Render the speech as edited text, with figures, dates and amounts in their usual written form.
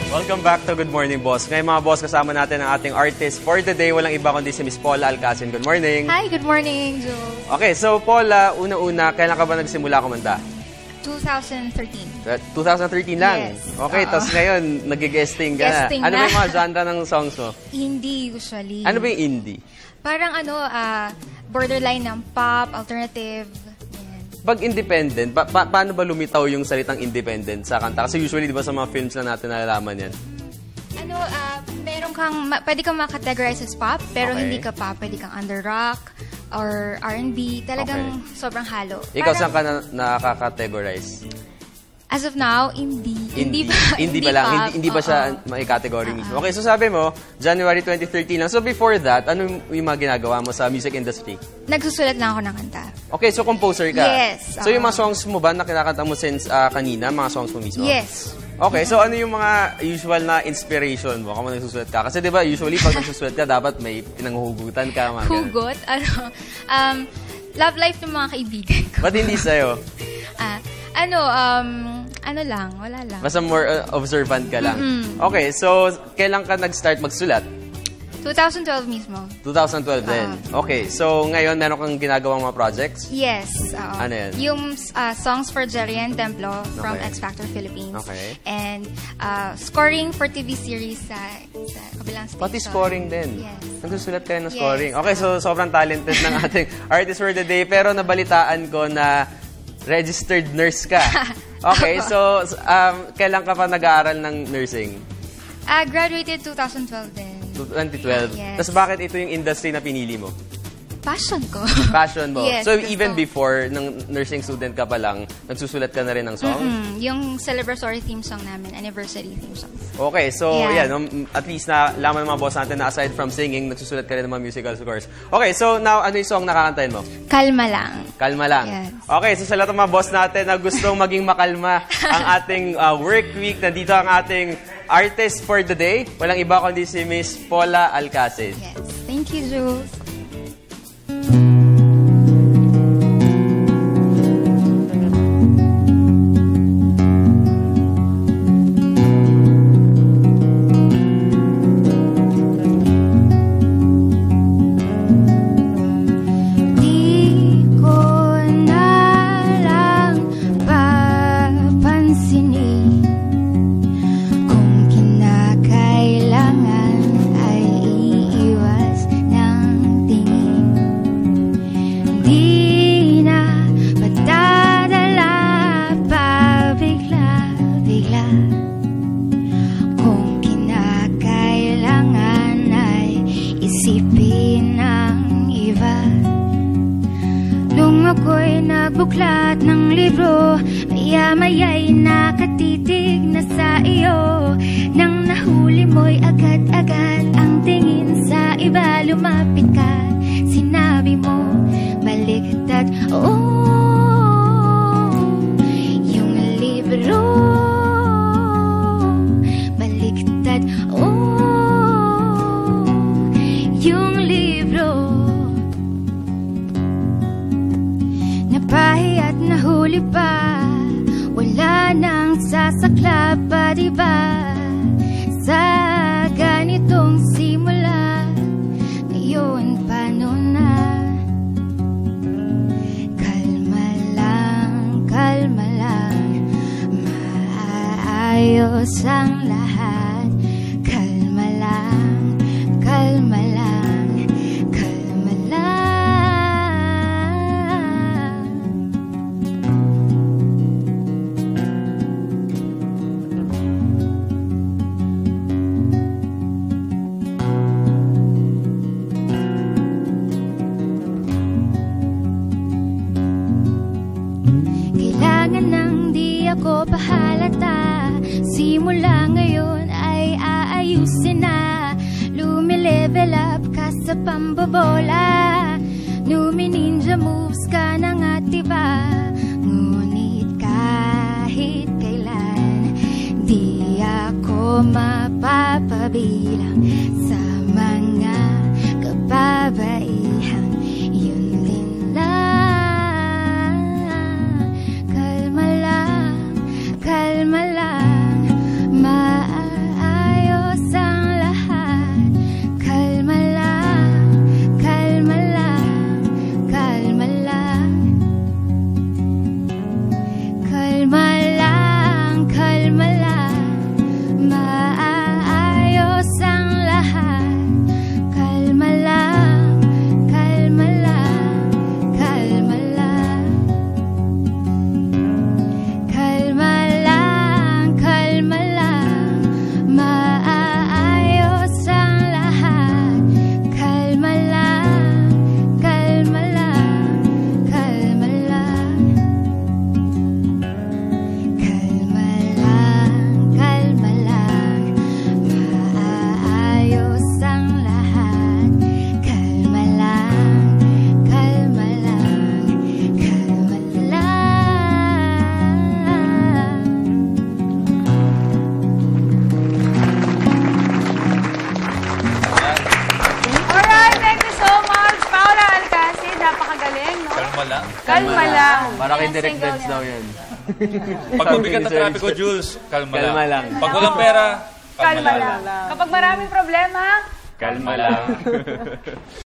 Welcome back to Good Morning Boss. Ngayon mga boss, kasama natin ang ating artist for the day. Walang iba kundi si Miss Paula Alcacin. Good morning. Hi, good morning, Jules. Okay, so Paula, una-una, kailan ka ba nagsimula kumanta? 2013. 2013 lang? Yes. Okay, tapos ngayon, nag-guesting ka Guesting na. Ano na. ba yung mga genre ng songs mo? Indie, usually. Ano ba yung indie? Parang borderline ng pop, alternative. Pag independent, paano ba lumitaw yung salitang independent sa kanta? Kasi usually, di ba sa mga films na natin nalalaman yan? Pwede kang makategorize as pop, pero Okay. hindi ka pop. Pwede kang under rock or R&B. Talagang sobrang halo. Ikaw, Parang, saan ka nakaka-categorize? as of now, indie. Hindi ba? Hindi ba lang? pop. Hindi ba siya may category mismo? Okay, so sabi mo, January 2013 lang. So before that, ano yung mga ginagawa mo sa music industry? Nagsusulat lang ako ng kanta. Okay, so composer ka? Yes. So yung mga songs mo ba na kinakanta mo since kanina, mga songs mo mismo? Yes. Okay, so ano yung mga usual na inspiration mo kung nagsusulat ka? Kasi di ba usually pag nagsusulat ka, dapat may pinanghuhugutan ka. Mga ganun. Hugot? Love life ng mga kaibigan ko. Ba't hindi sa'yo? Wala lang. Basta more observant ka lang. Okay, so kailan ka nag-start magsulat? 2012 mismo. 2012 din. Okay, so ngayon meron kang ginagawang mga projects? Yes. Ano yan? Yung Songs for Jerian Templo from Okay. X Factor Philippines. Okay. And scoring for TV series sa kabilang station. Pati scoring din. Yes. Nagsusulat kayo ng Yes. scoring. Okay, so sobrang talented ng ating artist for the day. Pero nabalitaan ko na registered nurse ka. Okay, so kailan ka pa nag-aaral ng nursing? Graduated 2012 din. 2012. Yes. Tapos bakit ito yung industry na pinili mo? Passion ko. Passion mo. Yes, So gusto. even before, ng nursing student ka pa lang, nagsusulat ka na rin ng song? Yung celebratory theme song namin, anniversary theme song. Okay, so Yeah. at least na laman ng mga boss natin na aside from singing, nagsusulat ka rin ng mga musical scores. Okay, so now, ano yung song na kakantahin mo? Kalma lang. Kalma lang. Yes. Okay, so sa lahat ng mga boss natin na gustong maging makalma ang ating work week, nandito ang ating artist for the day. Walang iba kundi si Miss Paula Alcacin. Yes. Thank you, Jules. Ako'y nagbuklat ng libro, maya-maya'y nakatitig na sa iyo. Nang nahuli mo'y agad-agad ang tingin sa iba. Lumapit ka, sinabi mo, baliktad. Oh, yung libro, baliktad. Oh, yung libro. Napahiya't nahuli pa, wala nang sasaklap pa, diba? Sa ganitong simula, ngayon paano na? Kalma lang, maayos ang lahat. Kalma lang, kalma lang, kalma lang. Ako pahalata, simula ngayon ay aayusin na. Lumilevel up ka sa pambobola, numi-ninja moves ka na nga diba? Ngunit kahit kailan, di ako mapapabilang sa mga kababaihan. Yun din lang. Kalma lang, Kalma lang. Para kay Direct Dance daw yan. Pag mabigat na trapiko, Jules, kalma lang. Kalma lang. Pag walang pera, Kalma lang. Kapag maraming problema, Kalma lang.